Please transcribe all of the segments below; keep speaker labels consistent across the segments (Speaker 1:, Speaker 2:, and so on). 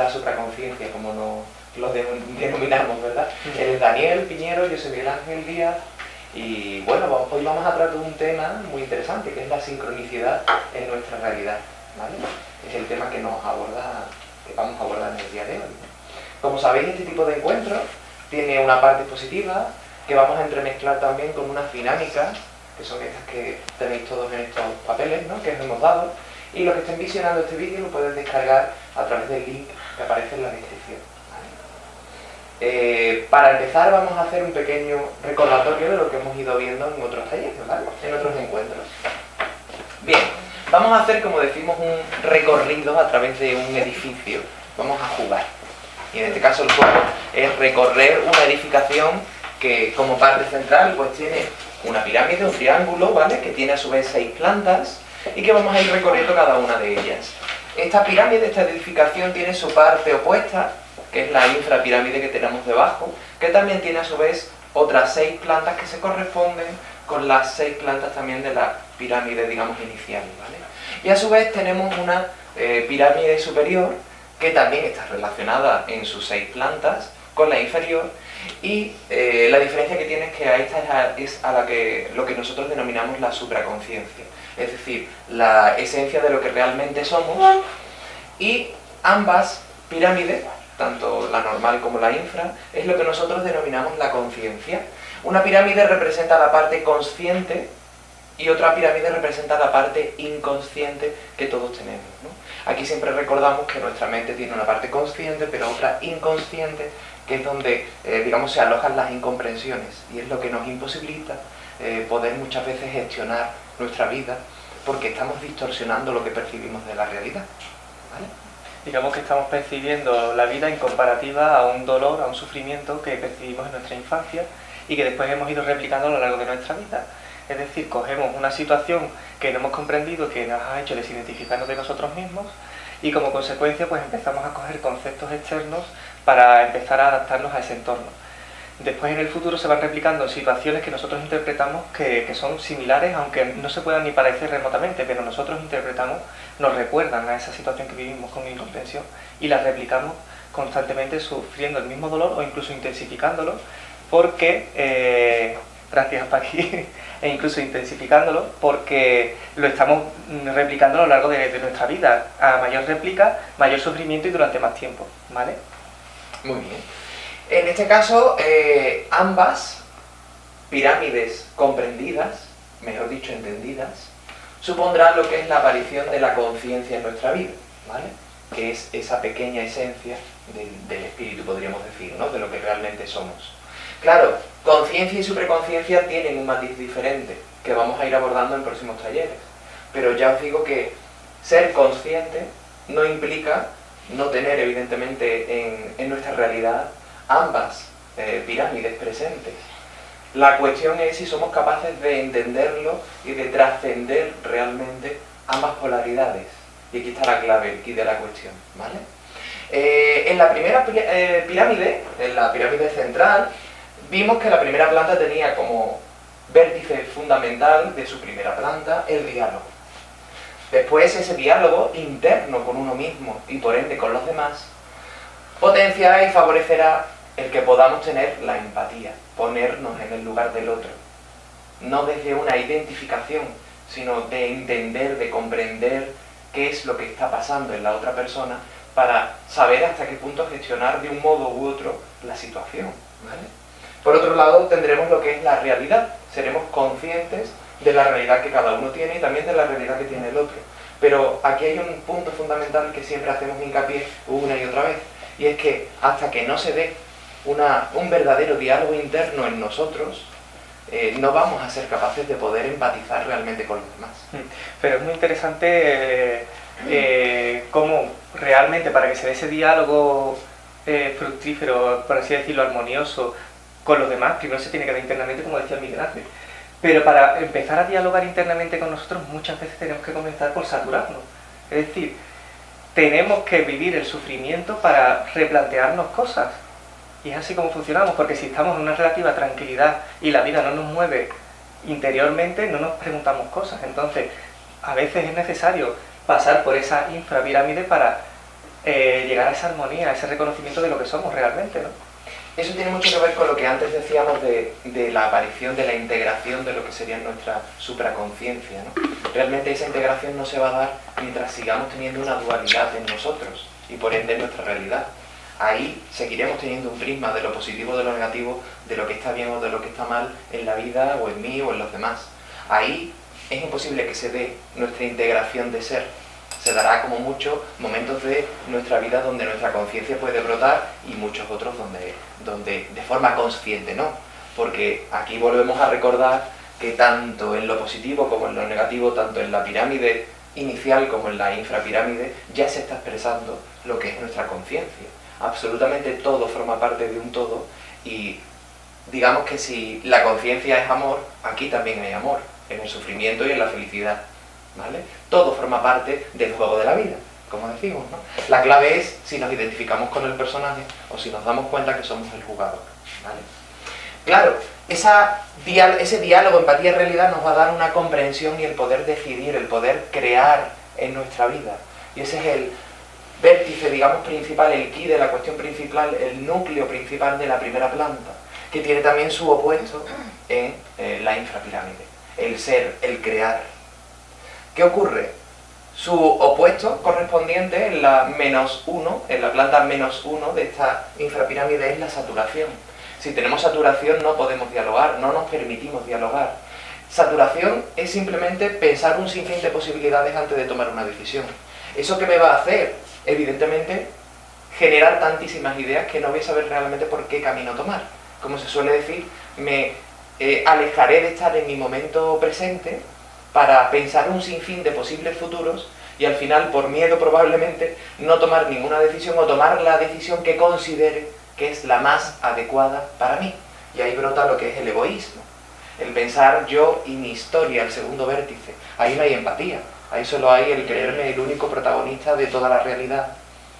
Speaker 1: la supraconciencia, como lo denominamos, ¿verdad? Él es Daniel Piñero, yo soy Miguel Ángel Díaz, y bueno, hoy vamos a tratar un tema muy interesante, que es la sincronicidad en nuestra realidad, ¿vale? Es el tema que vamos a abordar en el día de hoy. Como sabéis, este tipo de encuentros tiene una parte positiva, que vamos a entremezclar también con unas dinámicas, que son estas que tenéis todos en estos papeles, ¿no?, que os hemos dado, y los que estén visionando este vídeo lo pueden descargar a través del link que aparece en la descripción, ¿vale? Para empezar vamos a hacer un pequeño recordatorio de lo que hemos ido viendo en otros talleres, ¿vale?, en otros encuentros. Bien, vamos a hacer, como decimos, un recorrido a través de un edificio. Vamos a jugar. Y en este caso el juego es recorrer una edificación que como parte central pues tiene una pirámide, un triángulo, ¿vale?, que tiene a su vez 6 plantas y que vamos a ir recorriendo cada una de ellas. Esta pirámide, esta edificación, tiene su parte opuesta, que es la infrapirámide que tenemos debajo, que también tiene a su vez otras 6 plantas que se corresponden con las 6 plantas también de la pirámide, digamos, inicial, ¿vale? Y a su vez tenemos una pirámide superior que también está relacionada en sus 6 plantas con la inferior, y la diferencia que tiene es que a esta es a lo que nosotros denominamos la supraconciencia, es decir, la esencia de lo que realmente somos, y ambas pirámides, tanto la normal como la infra, es lo que nosotros denominamos la conciencia. Una pirámide representa la parte consciente y otra pirámide representa la parte inconsciente que todos tenemos, ¿no? Aquí siempre recordamos que nuestra mente tiene una parte consciente, pero otra inconsciente, que es donde, digamos, se alojan las incomprensiones, y es lo que nos imposibilita poder muchas veces gestionar nuestra vida, porque estamos distorsionando lo que percibimos de la realidad, ¿vale?
Speaker 2: Digamos que estamos percibiendo la vida en comparativa a un dolor, a un sufrimiento que percibimos en nuestra infancia y que después hemos ido replicando a lo largo de nuestra vida. Es decir, cogemos una situación que no hemos comprendido, que nos ha hecho desidentificarnos de nosotros mismos, y como consecuencia pues empezamos a coger conceptos externos para empezar a adaptarnos a ese entorno. Después en el futuro se van replicando en situaciones que nosotros interpretamos que son similares, aunque no se puedan ni parecer remotamente, pero nosotros interpretamos, nos recuerdan a esa situación que vivimos con incomprensión y las replicamos constantemente, sufriendo el mismo dolor o incluso intensificándolo, porque gracias Paqui, e incluso intensificándolo porque lo estamos replicando a lo largo de nuestra vida. A mayor réplica, mayor sufrimiento y durante más tiempo, ¿vale?
Speaker 1: Muy bien. En este caso, ambas pirámides comprendidas, mejor dicho, entendidas, supondrán lo que es la aparición de la conciencia en nuestra vida, ¿vale?, que es esa pequeña esencia del espíritu, podríamos decir, ¿no?, de lo que realmente somos. Claro, conciencia y supraconciencia tienen un matiz diferente, que vamos a ir abordando en próximos talleres. Pero ya os digo que ser consciente no implica no tener, evidentemente, en nuestra realidad ambas pirámides presentes. La cuestión es si somos capaces de entenderlo y de trascender realmente ambas polaridades. Y aquí está la clave aquí de la cuestión, ¿vale? En la primera pirámide, en la pirámide central, vimos que la primera planta tenía como vértice fundamental de su primera planta el diálogo. Después ese diálogo interno con uno mismo y por ende con los demás potenciará y favorecerá el que podamos tener la empatía, ponernos en el lugar del otro. No desde una identificación, sino de entender, de comprender qué es lo que está pasando en la otra persona para saber hasta qué punto gestionar de un modo u otro la situación, ¿vale? Por otro lado, tendremos lo que es la realidad. Seremos conscientes de la realidad que cada uno tiene y también de la realidad que tiene el otro. Pero aquí hay un punto fundamental que siempre hacemos hincapié una y otra vez, y es que hasta que no se dé un verdadero diálogo interno en nosotros, no vamos a ser capaces de poder empatizar realmente con los demás.
Speaker 2: Pero es muy interesante cómo realmente para que se dé ese diálogo fructífero, por así decirlo, armonioso con los demás, primero se tiene que dar internamente, como decía Miguel Ángel. Pero para empezar a dialogar internamente con nosotros muchas veces tenemos que comenzar por saturarnos. Es decir, tenemos que vivir el sufrimiento para replantearnos cosas. Y es así como funcionamos, porque si estamos en una relativa tranquilidad y la vida no nos mueve interiormente, no nos preguntamos cosas. Entonces, a veces es necesario pasar por esa infrapirámide para llegar a esa armonía, a ese reconocimiento de lo que somos realmente, ¿no?
Speaker 1: Eso tiene mucho que ver con lo que antes decíamos de la aparición, de la integración de lo que sería nuestra supraconciencia, ¿no? Realmente esa integración no se va a dar mientras sigamos teniendo una dualidad en nosotros y por ende en nuestra realidad. Ahí seguiremos teniendo un prisma de lo positivo, de lo negativo, de lo que está bien o de lo que está mal en la vida o en mí o en los demás. Ahí es imposible que se dé nuestra integración de ser. Se dará como mucho momentos de nuestra vida donde nuestra conciencia puede brotar y muchos otros donde de forma consciente no. Porque aquí volvemos a recordar que tanto en lo positivo como en lo negativo, tanto en la pirámide inicial como en la infrapirámide, ya se está expresando lo que es nuestra conciencia. Absolutamente todo forma parte de un todo y digamos que si la conciencia es amor, aquí también hay amor, en el sufrimiento y en la felicidad. ¿Vale? Todo forma parte del juego de la vida, como decimos, ¿no? La clave es si nos identificamos con el personaje o si nos damos cuenta que somos el jugador, ¿vale? Claro, ese diálogo, empatía y realidad nos va a dar una comprensión y el poder decidir, el poder crear en nuestra vida. Y ese es el vértice, digamos, principal, el quid de la cuestión principal, el núcleo principal de la primera planta, que tiene también su opuesto en la infrapirámide, el ser, el crear. ¿Qué ocurre? Su opuesto correspondiente en la -1, en la planta -1 de esta infrapirámide es la saturación. Si tenemos saturación no podemos dialogar, no nos permitimos dialogar. Saturación es simplemente pensar un sinfín de posibilidades antes de tomar una decisión. ¿Eso qué me va a hacer? Evidentemente, generar tantísimas ideas que no voy a saber realmente por qué camino tomar. Como se suele decir, me alejaré de estar en mi momento presente para pensar un sinfín de posibles futuros y al final, por miedo probablemente, no tomar ninguna decisión o tomar la decisión que considere que es la más adecuada para mí. Y ahí brota lo que es el egoísmo, el pensar yo y mi historia, el segundo vértice. Ahí no hay empatía, ahí solo hay el creerme el único protagonista de toda la realidad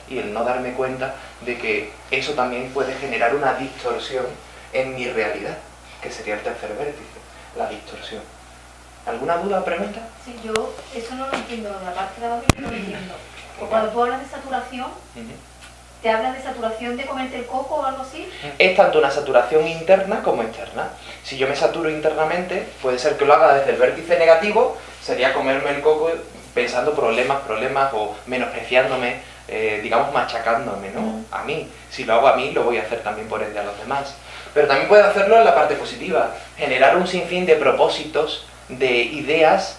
Speaker 1: y el no darme cuenta de que eso también puede generar una distorsión en mi realidad, que sería el tercer vértice, la distorsión. ¿Alguna duda o pregunta?
Speaker 3: Sí, yo eso no lo entiendo, la parte de abajo no lo entiendo. Porque cuando tú hablas de saturación, ¿te hablas de saturación de comerte el coco o algo así?
Speaker 1: Es tanto una saturación interna como externa. Si yo me saturo internamente, puede ser que lo haga desde el vértice negativo, sería comerme el coco pensando problemas o menospreciándome, digamos machacándome, ¿no? A mí. Si lo hago a mí, lo voy a hacer también por ende a los demás. Pero también puedo hacerlo en la parte positiva, generar un sinfín de propósitos, de ideas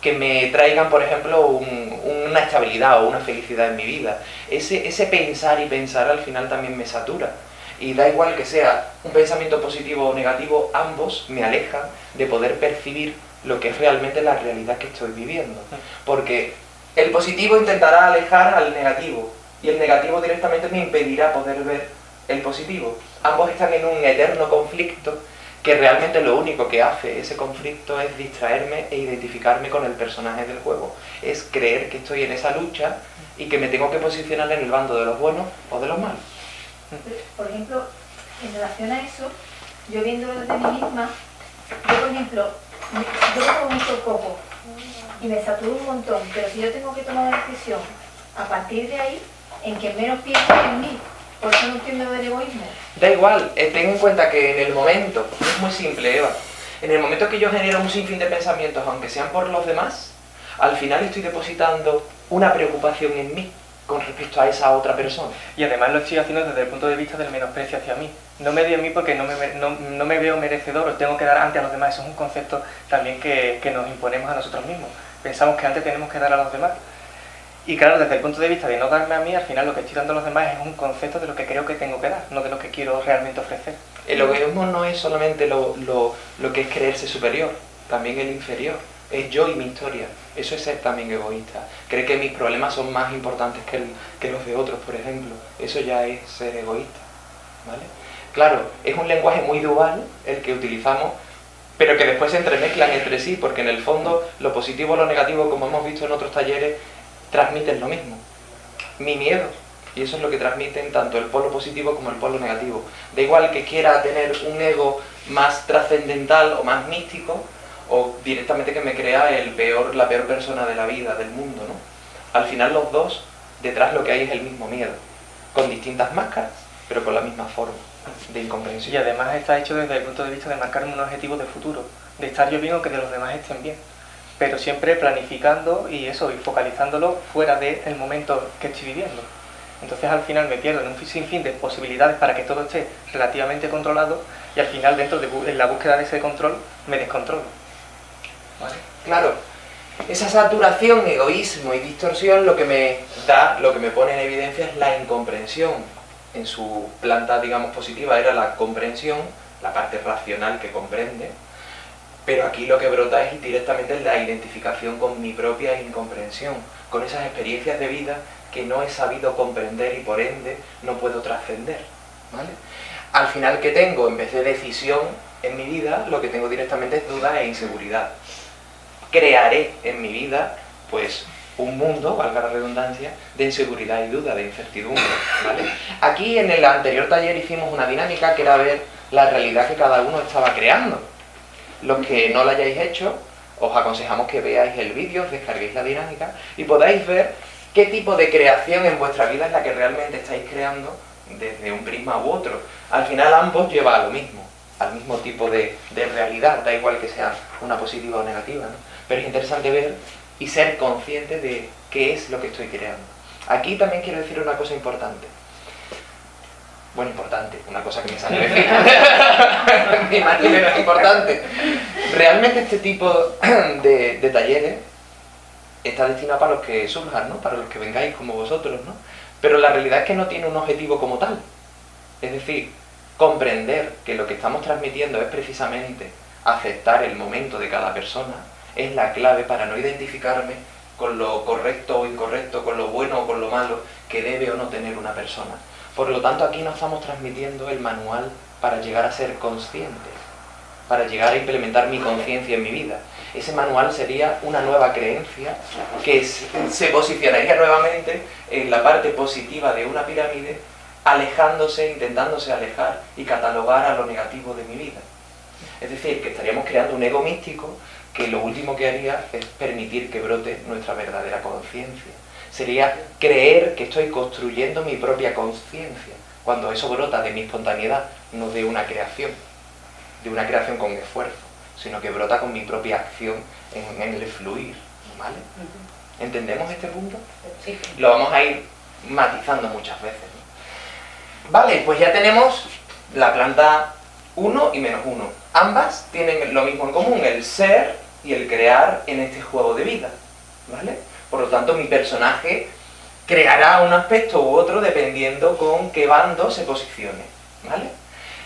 Speaker 1: que me traigan, por ejemplo, una estabilidad o una felicidad en mi vida. Ese pensar y pensar al final también me satura. Y da igual que sea un pensamiento positivo o negativo, ambos me alejan de poder percibir lo que es realmente la realidad que estoy viviendo. Porque el positivo intentará alejar al negativo y el negativo directamente me impedirá poder ver el positivo. Ambos están en un eterno conflicto que realmente lo único que hace ese conflicto es distraerme e identificarme con el personaje del juego. Es creer que estoy en esa lucha y que me tengo que posicionar en el bando de los buenos o de los malos.
Speaker 3: Por ejemplo, en relación a eso, yo viéndolo desde mí misma, yo por ejemplo, yo como mucho coco y me saturo un montón, pero si yo tengo que tomar una decisión a partir de ahí, en que menos pienso en mí. Por eso no entiendo del egoísmo.
Speaker 1: Da igual, ten en cuenta que en el momento, es muy simple, Eva, en el momento que yo genero un sinfín de pensamientos, aunque sean por los demás, al final estoy depositando una preocupación en mí con respecto a esa otra persona.
Speaker 2: Y además lo estoy haciendo desde el punto de vista del menosprecio hacia mí. No me dio a mí porque no me veo merecedor, o tengo que dar antes a los demás. Eso es un concepto también que nos imponemos a nosotros mismos. Pensamos que antes tenemos que dar a los demás. Y claro, desde el punto de vista de no darme a mí, al final lo que estoy dando a los demás es un concepto de lo que creo que tengo que dar, no de lo que quiero realmente ofrecer.
Speaker 1: El egoísmo no es solamente lo que es creerse superior, también el inferior. Es yo y mi historia. Eso es ser también egoísta. Cree que mis problemas son más importantes que los de otros, por ejemplo. Eso ya es ser egoísta, ¿vale? Claro, es un lenguaje muy dual el que utilizamos, pero que después se entremezclan entre sí, porque en el fondo lo positivo o lo negativo, como hemos visto en otros talleres, transmiten lo mismo. Mi miedo. Y eso es lo que transmiten tanto el polo positivo como el polo negativo. Da igual que quiera tener un ego más trascendental o más místico, o directamente que me crea la peor persona de la vida, del mundo, ¿no? Al final los dos detrás lo que hay es el mismo miedo, con distintas máscaras, pero con la misma forma de incomprensión.
Speaker 2: Y además está hecho desde el punto de vista de marcarme unos objetivos de futuro, de estar yo bien o que de los demás estén bien, pero siempre planificando y focalizándolo fuera del momento que estoy viviendo. Entonces al final me pierdo en un sinfín de posibilidades para que todo esté relativamente controlado y al final en la búsqueda de ese control me descontrolo. ¿Vale?
Speaker 1: Claro, esa saturación, egoísmo y distorsión lo que me pone en evidencia es la incomprensión. En su planta, digamos, positiva era la comprensión, la parte racional que comprende, pero aquí lo que brota es directamente la identificación con mi propia incomprensión, con esas experiencias de vida que no he sabido comprender y por ende no puedo trascender, ¿vale? Al final, ¿qué tengo? En vez de decisión en mi vida, lo que tengo directamente es duda e inseguridad. Crearé en mi vida, pues, un mundo, valga la redundancia, de inseguridad y duda, de incertidumbre, ¿vale? Aquí en el anterior taller hicimos una dinámica que era ver la realidad que cada uno estaba creando. Los que no la hayáis hecho, os aconsejamos que veáis el vídeo, os descarguéis la dinámica y podáis ver qué tipo de creación en vuestra vida es la que realmente estáis creando desde un prisma u otro. Al final ambos lleva a lo mismo, al mismo tipo de realidad, da igual que sea una positiva o negativa, ¿no? Pero es interesante ver y ser consciente de qué es lo que estoy creando. Aquí también quiero decir una cosa importante. Bueno, importante, una cosa que me sale de fin. Ni más ni menos importante. Realmente este tipo de talleres está destinado para los que surjan, ¿no? Para los que vengáis como vosotros, ¿no? Pero la realidad es que no tiene un objetivo como tal. Es decir, comprender que lo que estamos transmitiendo es precisamente aceptar el momento de cada persona es la clave para no identificarme con lo correcto o incorrecto, con lo bueno o con lo malo que debe o no tener una persona. Por lo tanto, aquí no estamos transmitiendo el manual para llegar a ser conscientes, para llegar a implementar mi conciencia en mi vida. Ese manual sería una nueva creencia que se posicionaría nuevamente en la parte positiva de una pirámide, alejándose, intentándose alejar y catalogar a lo negativo de mi vida. Es decir, que estaríamos creando un ego místico que lo último que haría es permitir que brote nuestra verdadera conciencia. Sería creer que estoy construyendo mi propia conciencia, cuando eso brota de mi espontaneidad, no de una creación con esfuerzo, sino que brota con mi propia acción en el fluir, ¿vale? ¿Entendemos este punto?
Speaker 3: Sí.
Speaker 1: Lo vamos a ir matizando muchas veces, ¿no? Vale, pues ya tenemos la planta 1 y menos 1. Ambas tienen lo mismo en común, el ser y el crear en este juego de vida, ¿vale? Por lo tanto, mi personaje creará un aspecto u otro dependiendo con qué bando se posicione, ¿vale?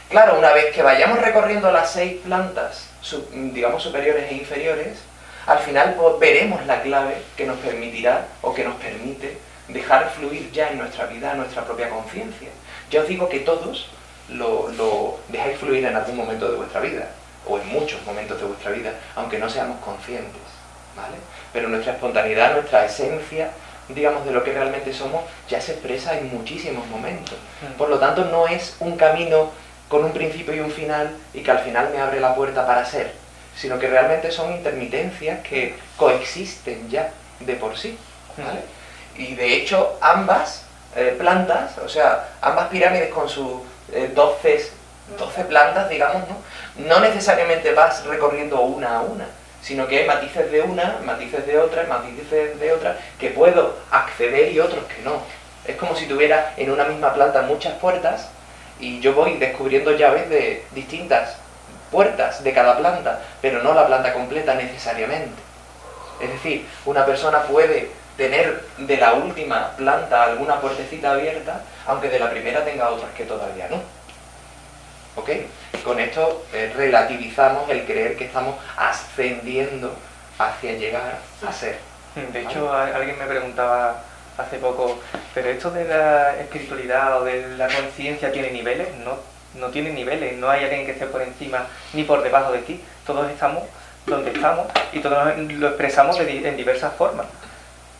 Speaker 1: Claro, una vez que vayamos recorriendo las 6 plantas, digamos superiores e inferiores, al final pues, veremos la clave que nos permitirá o que nos permite dejar fluir ya en nuestra vida nuestra propia conciencia. Yo os digo que todos lo dejáis fluir en algún momento de vuestra vida, o en muchos momentos de vuestra vida, aunque no seamos conscientes, ¿vale? Pero nuestra espontaneidad, nuestra esencia, digamos, de lo que realmente somos, ya se expresa en muchísimos momentos. Por lo tanto, no es un camino con un principio y un final, y que al final me abre la puerta para ser, sino que realmente son intermitencias que coexisten ya de por sí, ¿vale? Y de hecho, ambas plantas, o sea, ambas pirámides con sus 12 plantas, digamos, no necesariamente vas recorriendo una a una, sino que hay matices de una, matices de otra, matices de otra, que puedo acceder y otros que no. Es como si tuviera en una misma planta muchas puertas y yo voy descubriendo llaves de distintas puertas de cada planta, pero no la planta completa necesariamente. Es decir, una persona puede tener de la última planta alguna puertecita abierta, aunque de la primera tenga otras que todavía no. ¿Ok? Con esto relativizamos el creer que estamos ascendiendo hacia llegar a ser.
Speaker 2: De hecho, alguien me preguntaba hace poco, ¿pero esto de la espiritualidad o de la conciencia tiene niveles? No tiene niveles, no hay alguien que esté por encima ni por debajo de ti. Todos estamos donde estamos y todos lo expresamos en diversas formas.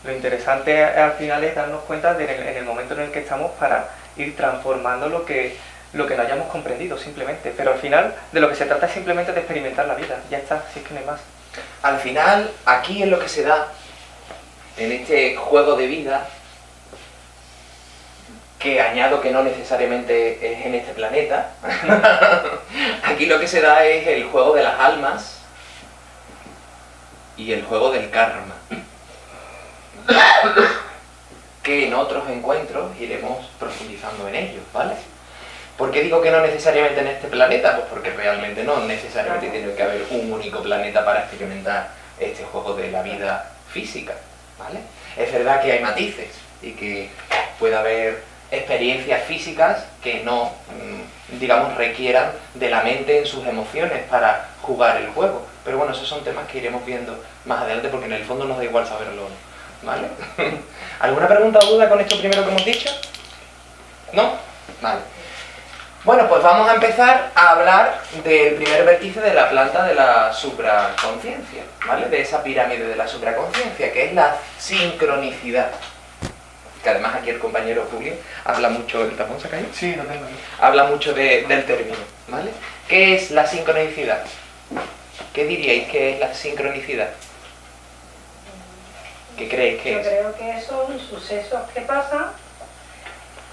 Speaker 2: Lo interesante al final es darnos cuenta en el momento en el que estamos para ir transformando lo que no hayamos comprendido simplemente. Pero al final de lo que se trata es simplemente de experimentar la vida. Ya está, si es que no hay más.
Speaker 1: Al final, aquí es lo que se da, en este juego de vida, que añado que no necesariamente es en este planeta. Aquí lo que se da es el juego de las almas y el juego del karma, que en otros encuentros iremos profundizando en ellos, ¿vale? ¿Por qué digo que no necesariamente en este planeta? Pues porque realmente no necesariamente tiene que haber un único planeta para experimentar este juego de la vida física, ¿vale? Es verdad que hay matices y que puede haber experiencias físicas que no, digamos, requieran de la mente en sus emociones para jugar el juego. Pero bueno, esos son temas que iremos viendo más adelante porque en el fondo nos da igual saberlo, ¿vale? ¿Alguna pregunta o duda con esto primero que hemos dicho? ¿No? Vale. Bueno, pues vamos a empezar a hablar del primer vértice de la planta de la supraconciencia, ¿vale? De esa pirámide de la supraconciencia, que es la sincronicidad. Que además aquí el compañero Julio habla mucho... ¿El tapón se ha caído?
Speaker 2: Sí, lo tengo ahí.
Speaker 1: Habla mucho del término, ¿vale? ¿Qué es la sincronicidad? ¿Qué diríais que es la sincronicidad? ¿Qué creéis que es?
Speaker 4: Yo creo que son sucesos que pasan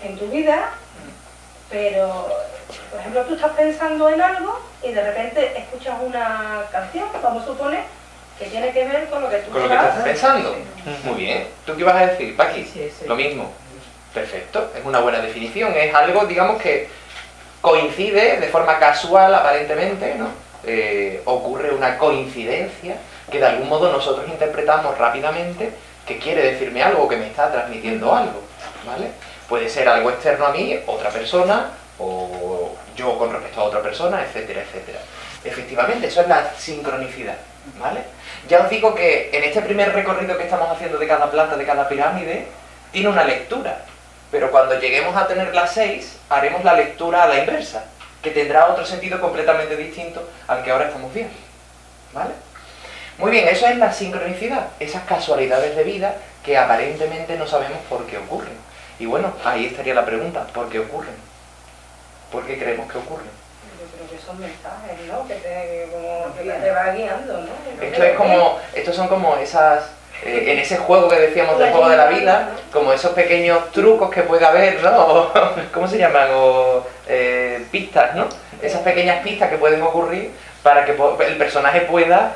Speaker 4: en tu vida, pero, por ejemplo, tú estás pensando en algo y de repente escuchas una canción, vamos a suponer, que tiene que ver con lo que tú
Speaker 1: ¿Con lo que estás pensando? Muy bien. ¿Tú qué ibas a decir, Paqui?
Speaker 3: Sí.
Speaker 1: Lo mismo. Perfecto. Es una buena definición. Es algo, digamos, que coincide de forma casual, aparentemente, ¿no? Ocurre una coincidencia que de algún modo nosotros interpretamos rápidamente que quiere decirme algo, que me está transmitiendo algo, ¿vale? Puede ser algo externo a mí, otra persona, o yo con respecto a otra persona, etcétera, etcétera. Efectivamente, eso es la sincronicidad, ¿vale? Ya os digo que en este primer recorrido que estamos haciendo de cada planta, de cada pirámide, tiene una lectura, pero cuando lleguemos a tener las 6, haremos la lectura a la inversa, que tendrá otro sentido completamente distinto al que ahora estamos viendo, ¿vale? Muy bien, eso es la sincronicidad, esas casualidades de vida que aparentemente no sabemos por qué ocurren. Y bueno, ahí estaría la pregunta, ¿por qué ocurren? ¿Por qué creemos que ocurren?
Speaker 4: Yo creo que son mensajes, ¿no? Que te va guiando, ¿no?
Speaker 1: Estos son como esas, en ese juego que decíamos del juego de la vida, como esos pequeños trucos que puede haber, ¿no? ¿Cómo se llaman? Pistas, ¿no? Esas pequeñas pistas que pueden ocurrir para que el personaje pueda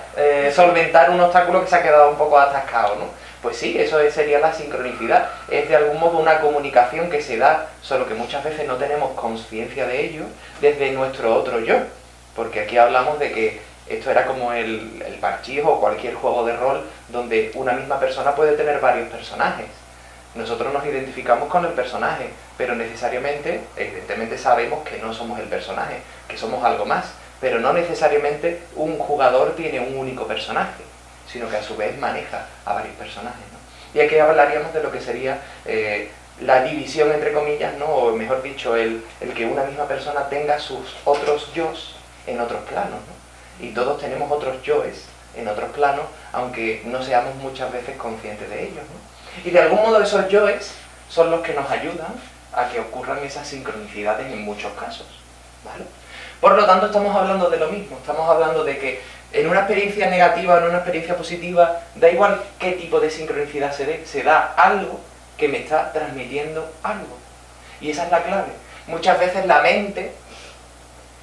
Speaker 1: solventar un obstáculo que se ha quedado un poco atascado, ¿no? Pues sí, eso sería la sincronicidad. Es de algún modo una comunicación que se da, solo que muchas veces no tenemos conciencia de ello desde nuestro otro yo. Porque aquí hablamos de que esto era como el parchís o cualquier juego de rol donde una misma persona puede tener varios personajes. Nosotros nos identificamos con el personaje, pero necesariamente, evidentemente sabemos que no somos el personaje, que somos algo más. Pero no necesariamente un jugador tiene un único personaje, sino que a su vez maneja a varios personajes, ¿no? Y aquí hablaríamos de lo que sería la división, entre comillas, ¿no? O mejor dicho, el que una misma persona tenga sus otros yos en otros planos, ¿no? Y todos tenemos otros yoes en otros planos, aunque no seamos muchas veces conscientes de ellos, ¿no? Y de algún modo esos yoes son los que nos ayudan a que ocurran esas sincronicidades en muchos casos, ¿vale? Por lo tanto, estamos hablando de lo mismo, estamos hablando de que en una experiencia negativa o en una experiencia positiva, da igual qué tipo de sincronicidad se dé, se da algo que me está transmitiendo algo. Y esa es la clave. Muchas veces la mente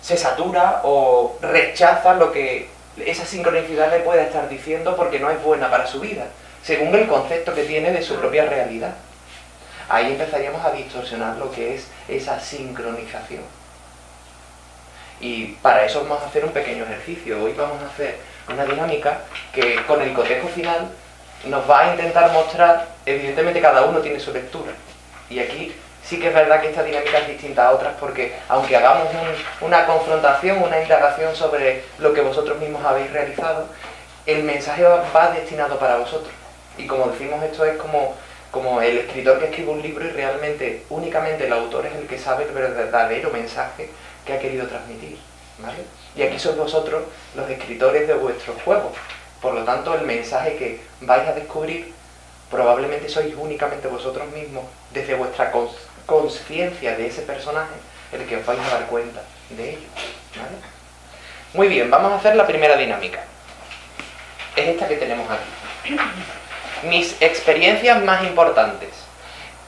Speaker 1: se satura o rechaza lo que esa sincronicidad le pueda estar diciendo porque no es buena para su vida, según el concepto que tiene de su propia realidad. Ahí empezaríamos a distorsionar lo que es esa sincronización. Y para eso vamos a hacer un pequeño ejercicio. Hoy vamos a hacer una dinámica que con el cotejo final nos va a intentar mostrar, evidentemente cada uno tiene su lectura. Y aquí sí que es verdad que esta dinámica es distinta a otras porque aunque hagamos una confrontación, una indagación sobre lo que vosotros mismos habéis realizado, el mensaje va destinado para vosotros. Y como decimos, esto es como el escritor que escribe un libro y realmente únicamente el autor es el que sabe el verdadero mensaje que ha querido transmitir, ¿vale? Y aquí sois vosotros los escritores de vuestros juegos. Por lo tanto, el mensaje que vais a descubrir probablemente sois únicamente vosotros mismos, desde vuestra conciencia de ese personaje, el que os vais a dar cuenta de ello, ¿vale? Muy bien, vamos a hacer la primera dinámica. Es esta que tenemos aquí. Mis experiencias más importantes.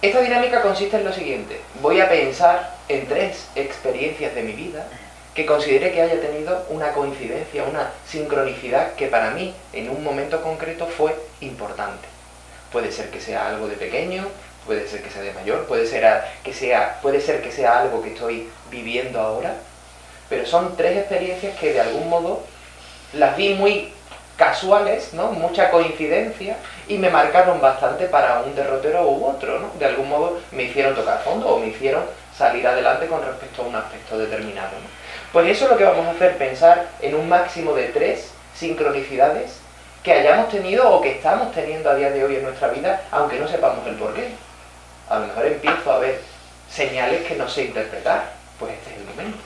Speaker 1: Esta dinámica consiste en lo siguiente. Voy a pensar en 3 experiencias de mi vida que considere que haya tenido una coincidencia, una sincronicidad que para mí, en un momento concreto, fue importante. Puede ser que sea algo de pequeño, puede ser que sea de mayor, puede ser que sea algo que estoy viviendo ahora, pero son 3 experiencias que de algún modo las vi muy casuales, ¿no? Mucha coincidencia, y me marcaron bastante para un derrotero u otro, ¿no? De algún modo me hicieron tocar fondo o me hicieron salir adelante con respecto a un aspecto determinado, ¿no? Pues eso es lo que vamos a hacer, pensar en un máximo de 3 sincronicidades que hayamos tenido o que estamos teniendo a día de hoy en nuestra vida, aunque no sepamos el porqué. A lo mejor empiezo a ver señales que no sé interpretar, pues este es el momento.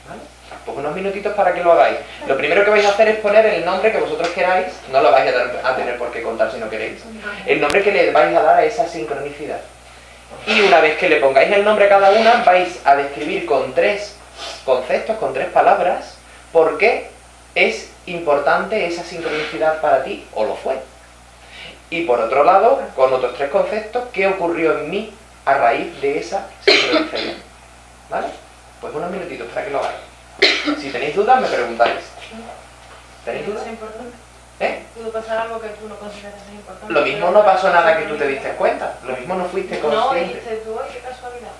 Speaker 1: ¿Vale? Pues unos minutitos para que lo hagáis. Lo primero que vais a hacer es poner el nombre que vosotros queráis, no lo vais a tener por qué contar si no queréis, el nombre que le vais a dar a esa sincronicidad. Y una vez que le pongáis el nombre a cada una, vais a describir con 3 conceptos, con 3 palabras, por qué es importante esa sincronicidad para ti, o lo fue. Y por otro lado, con otros 3 conceptos, qué ocurrió en mí a raíz de esa sincronicidad. ¿Vale? Pues unos minutitos para que lo hagáis. Si tenéis dudas, me preguntáis. ¿Tenéis dudas?
Speaker 5: ¿Es importante?
Speaker 1: ¿Eh?
Speaker 5: ¿Pudo pasar algo que tú no consideras importante?
Speaker 1: Lo mismo no pasó nada que tú te diste cuenta. Lo mismo no fuiste
Speaker 5: No,
Speaker 1: consciente.
Speaker 5: dijiste tú, ¡ay, qué casualidad!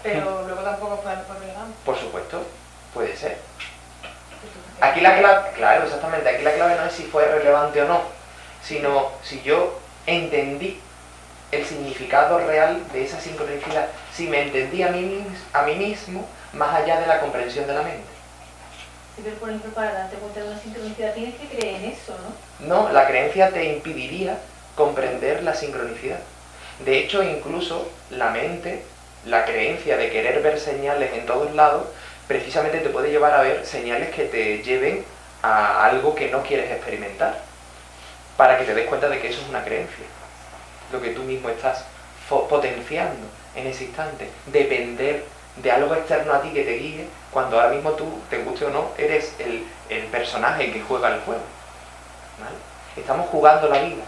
Speaker 5: Pero luego tampoco fue relevante.
Speaker 1: Por supuesto, puede ser. Aquí la clave, claro, exactamente, aquí la clave no es si fue relevante o no, sino si yo entendí el significado real de esa sincronicidad, si me entendí a mí mismo más allá de la comprensión de la mente.
Speaker 3: Sí, pero por ejemplo, para darte cuenta de una sincronicidad tienes que creer en eso, ¿no?
Speaker 1: No, la creencia te impediría comprender la sincronicidad. De hecho, incluso la mente, la creencia de querer ver señales en todos lados, precisamente te puede llevar a ver señales que te lleven a algo que no quieres experimentar, para que te des cuenta de que eso es una creencia, lo que tú mismo estás potenciando en ese instante, depender de algo externo a ti que te guíe, cuando ahora mismo tú, te guste o no, eres el personaje que juega el juego. ¿Vale? Estamos jugando la vida.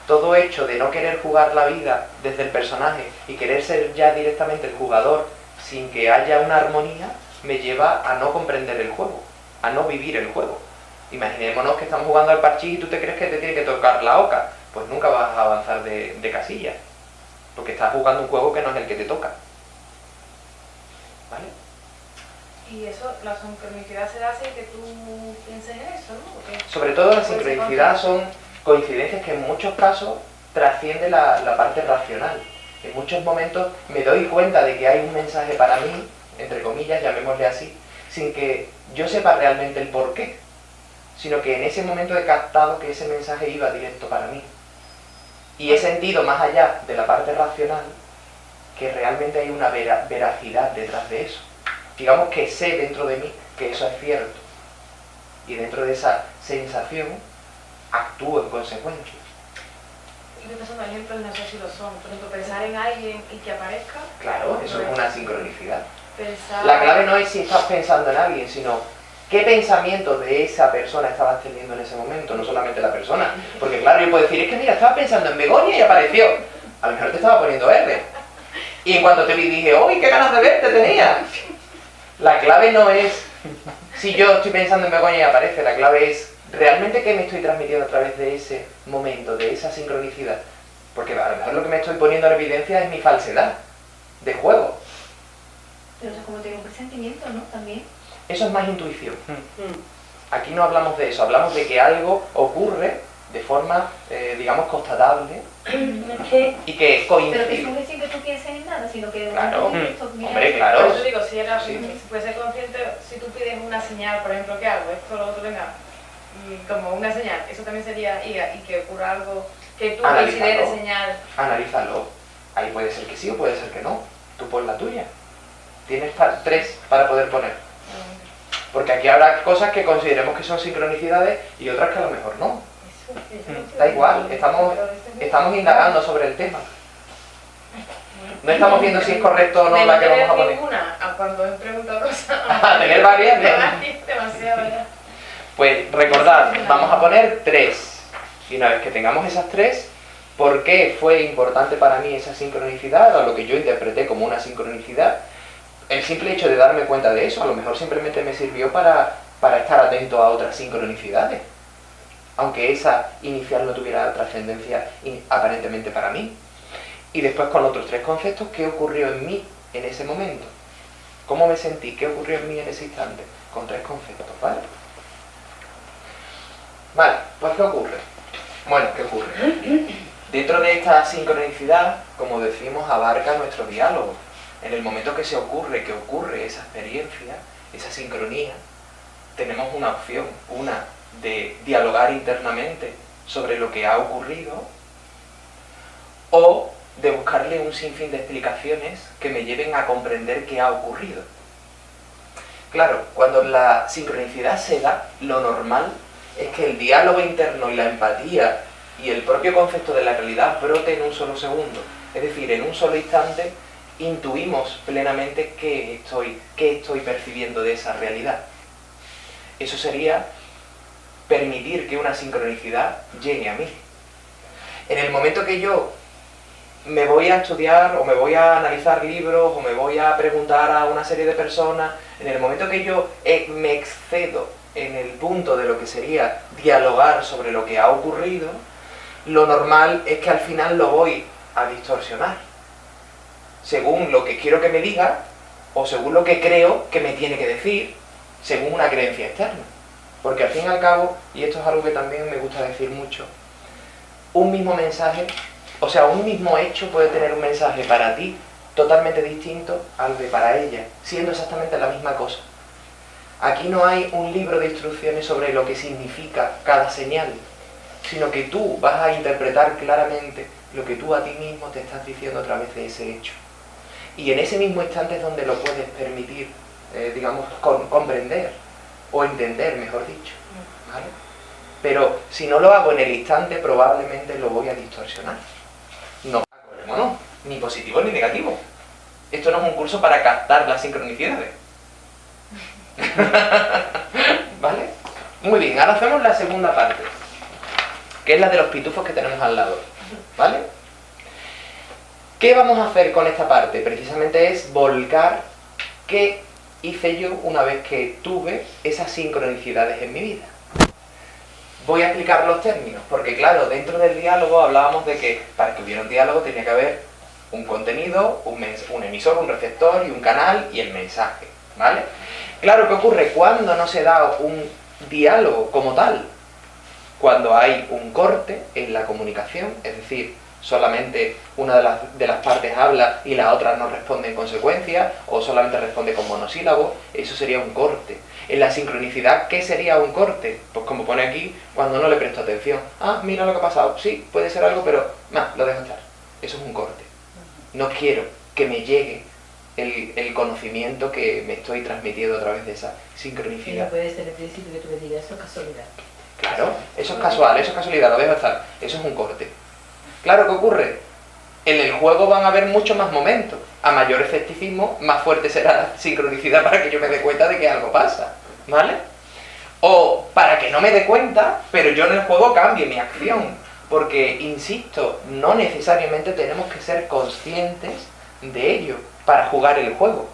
Speaker 1: Todo hecho de no querer jugar la vida desde el personaje y querer ser ya directamente el jugador sin que haya una armonía, me lleva a no comprender el juego, a no vivir el juego. Imaginémonos que estamos jugando al parchís y tú te crees que te tiene que tocar la oca, pues nunca vas a avanzar de casilla, porque estás jugando un juego que no es el que te toca. ¿Vale?
Speaker 5: Y eso, la sincronicidad se da sin que tú pienses en eso, ¿no? Porque
Speaker 1: Sobre todo la
Speaker 5: puede ser
Speaker 1: sincronicidad son coincidencias que en muchos casos trasciende la parte racional. En muchos momentos me doy cuenta de que hay un mensaje para mí, entre comillas, llamémosle así, sin que yo sepa realmente el porqué, sino que en ese momento he captado que ese mensaje iba directo para mí. Y he sentido más allá de la parte racional que realmente hay una veracidad detrás de eso. Digamos que sé dentro de mí que eso es cierto. Y dentro de esa sensación actúo en consecuencia.
Speaker 5: estoy pensando en ejemplos, no sé si lo son. Por ejemplo, pensar en alguien y que aparezca.
Speaker 1: Claro, eso es una sincronicidad.
Speaker 5: Pensar...
Speaker 1: La clave no es si estás pensando en alguien, sino qué pensamiento de esa persona estabas teniendo en ese momento, no solamente la persona. Porque claro, yo puedo decir, es que mira, estaba pensando en Begoña y apareció. A lo mejor te estaba poniendo R. Y en cuanto te vi dije, ¡uy, qué ganas de verte tenía! La clave no es si yo estoy pensando en Begoña y aparece, la clave es realmente qué me estoy transmitiendo a través de ese momento, de esa sincronicidad. Porque a lo mejor lo que me estoy poniendo en evidencia es mi falsedad de juego.
Speaker 3: Pero eso es como tener un presentimiento, ¿no? También.
Speaker 1: Eso es más intuición. Aquí no hablamos de eso, hablamos de que algo ocurre de forma, digamos, constatable y que
Speaker 3: Pero que
Speaker 1: coincide.
Speaker 3: surge sin que tú pienses en nada, sino que de
Speaker 1: Claro.
Speaker 3: momento esto, mira,
Speaker 1: Hombre,
Speaker 5: Por
Speaker 1: claro.
Speaker 5: eso digo, si era,
Speaker 1: Sí.
Speaker 5: si puede ser consciente, si tú pides una señal, por ejemplo, ¿qué hago? Esto, lo otro, venga, como una señal, eso también sería ir y que ocurra algo que tú
Speaker 1: Analízalo.
Speaker 5: consideres señal.
Speaker 1: Analízalo. Ahí puede ser que sí o puede ser que no. Tú pon la tuya. Tienes 3 para poder poner. Porque aquí habrá cosas que consideremos que son sincronicidades y otras que a lo mejor no. Da igual, estamos indagando sobre el tema. No estamos viendo si es correcto o no
Speaker 5: de
Speaker 1: la que
Speaker 5: tener
Speaker 1: vamos a poner.
Speaker 5: ninguna, a cuando he preguntado cosas.
Speaker 1: A tener varias, ¿no?
Speaker 5: Demasiado, ¿verdad?
Speaker 1: Pues recordad, vamos a poner 3. Y una vez que tengamos esas 3, ¿Por qué fue importante para mí esa sincronicidad, o lo que yo interpreté como una sincronicidad? El simple hecho de darme cuenta de eso, a lo mejor simplemente me sirvió para estar atento a otras sincronicidades, aunque esa inicial no tuviera trascendencia aparentemente para mí. Y después con otros 3 conceptos, ¿qué ocurrió en mí en ese momento? ¿Cómo me sentí? ¿Qué ocurrió en mí en ese instante? Con 3 conceptos, ¿vale? Vale, pues ¿qué ocurre? Bueno, ¿qué ocurre? Dentro de esta sincronicidad, como decimos, abarca nuestro diálogo. En el momento que ocurre esa experiencia, esa sincronía, tenemos una opción, una de dialogar internamente sobre lo que ha ocurrido, o de buscarle un sinfín de explicaciones que me lleven a comprender qué ha ocurrido. Claro, cuando la sincronicidad se da, lo normal es que el diálogo interno y la empatía y el propio concepto de la realidad brote en un solo segundo. Es decir, en un solo instante intuimos plenamente qué estoy percibiendo de esa realidad. Eso sería permitir que una sincronicidad llegue a mí. En el momento que yo me voy a estudiar, o me voy a analizar libros, o me voy a preguntar a una serie de personas, en el momento que yo me excedo en el punto de lo que sería dialogar sobre lo que ha ocurrido, lo normal es que al final lo voy a distorsionar, según lo que quiero que me diga, o según lo que creo que me tiene que decir, según una creencia externa. Porque al fin y al cabo, y esto es algo que también me gusta decir mucho, un mismo mensaje, o sea, un mismo hecho puede tener un mensaje para ti totalmente distinto al de para ella, siendo exactamente la misma cosa. Aquí no hay un libro de instrucciones sobre lo que significa cada señal, sino que tú vas a interpretar claramente lo que tú a ti mismo te estás diciendo a través de ese hecho. Y en ese mismo instante es donde lo puedes permitir, digamos, comprender, o entender, mejor dicho, ¿vale? Pero si no lo hago en el instante, probablemente lo voy a distorsionar. No, ni positivo ni negativo. Esto no es un curso para captar las sincronicidades. ¿Vale? Muy bien, ahora hacemos la segunda parte, que es la de los pitufos que tenemos al lado. ¿Vale? ¿Qué vamos a hacer con esta parte? Precisamente es volcar qué hice yo una vez que tuve esas sincronicidades en mi vida. Voy a explicar los términos, porque claro, dentro del diálogo hablábamos de que para que hubiera un diálogo tenía que haber un contenido, un emisor, un receptor y un canal y el mensaje, ¿vale? Claro, ¿qué ocurre cuando no se da un diálogo como tal? Cuando hay un corte en la comunicación, es decir, solamente una de las partes habla y la otra no responde en consecuencia, o solamente responde con monosílabos, eso sería un corte. En la sincronicidad, ¿qué sería un corte? Pues como pone aquí, cuando no le presto atención. Ah, mira lo que ha pasado. Sí, puede ser algo, pero no, lo dejo estar. Eso es un corte. No quiero que me llegue el conocimiento que me estoy transmitiendo a través de esa sincronicidad.
Speaker 6: No puede ser el principio que tú me digas, eso es casualidad.
Speaker 1: Claro, eso es casual, eso es casualidad, lo dejo estar. Eso es un corte. Claro, ¿qué ocurre? En el juego van a haber muchos más momentos. A mayor efectivismo, más fuerte será la sincronicidad para que yo me dé cuenta de que algo pasa, ¿vale? O para que no me dé cuenta, pero yo en el juego cambie mi acción. Porque, insisto, no necesariamente tenemos que ser conscientes de ello para jugar el juego.